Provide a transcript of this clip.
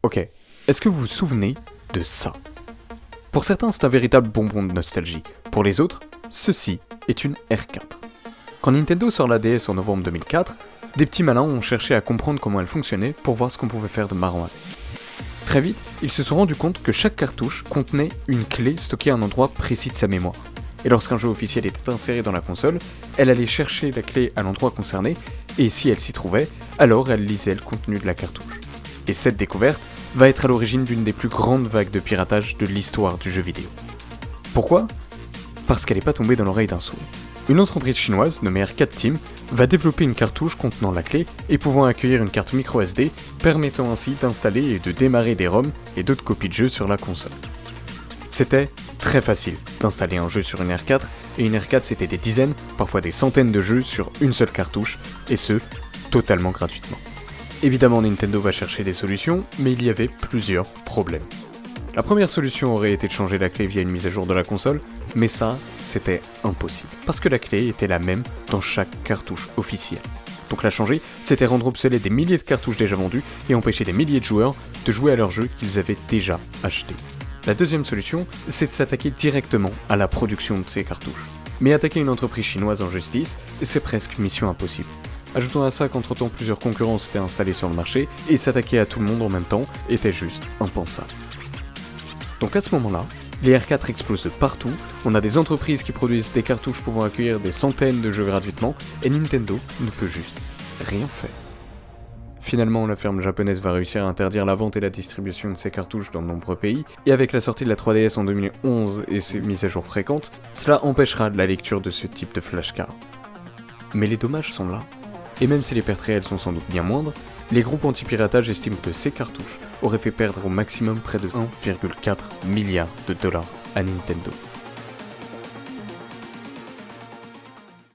Ok, est-ce que vous vous souvenez de ça? Pour certains, c'est un véritable bonbon de nostalgie. Pour les autres, ceci est une R4. Quand Nintendo sort la DS en novembre 2004, des petits malins ont cherché à comprendre comment elle fonctionnait pour voir ce qu'on pouvait faire de marrant avec. Très vite, ils se sont rendus compte que chaque cartouche contenait une clé stockée à un endroit précis de sa mémoire. Et lorsqu'un jeu officiel était inséré dans la console, elle allait chercher la clé à l'endroit concerné, et si elle s'y trouvait, alors elle lisait le contenu de la cartouche. Et cette découverte va être à l'origine d'une des plus grandes vagues de piratage de l'histoire du jeu vidéo. Pourquoi? Parce qu'elle n'est pas tombée dans l'oreille d'un sourd. Une entreprise chinoise nommée R4 Team va développer une cartouche contenant la clé et pouvant accueillir une carte micro SD, permettant ainsi d'installer et de démarrer des ROM et d'autres copies de jeux sur la console. C'était très facile d'installer un jeu sur une R4, et une R4 c'était des dizaines, parfois des centaines de jeux sur une seule cartouche, et ce, totalement gratuitement. Évidemment Nintendo va chercher des solutions, mais il y avait plusieurs problèmes. La première solution aurait été de changer la clé via une mise à jour de la console, mais ça, c'était impossible, parce que la clé était la même dans chaque cartouche officielle. Donc la changer, c'était rendre obsolètes des milliers de cartouches déjà vendues et empêcher des milliers de joueurs de jouer à leurs jeux qu'ils avaient déjà achetés. La deuxième solution, c'est de s'attaquer directement à la production de ces cartouches. Mais attaquer une entreprise chinoise en justice, c'est presque mission impossible. Ajoutons à ça qu'entre-temps plusieurs concurrents s'étaient installés sur le marché, et s'attaquer à tout le monde en même temps était juste impensable. Donc à ce moment-là, les R4 explosent de partout, on a des entreprises qui produisent des cartouches pouvant accueillir des centaines de jeux gratuitement, et Nintendo ne peut juste rien faire. Finalement, la firme japonaise va réussir à interdire la vente et la distribution de ces cartouches dans de nombreux pays, et avec la sortie de la 3DS en 2011 et ses mises à jour fréquentes, cela empêchera la lecture de ce type de flashcard. Mais les dommages sont là, et même si les pertes réelles sont sans doute bien moindres, les groupes anti-piratage estiment que ces cartouches auraient fait perdre au maximum près de 1,4 milliard de dollars à Nintendo.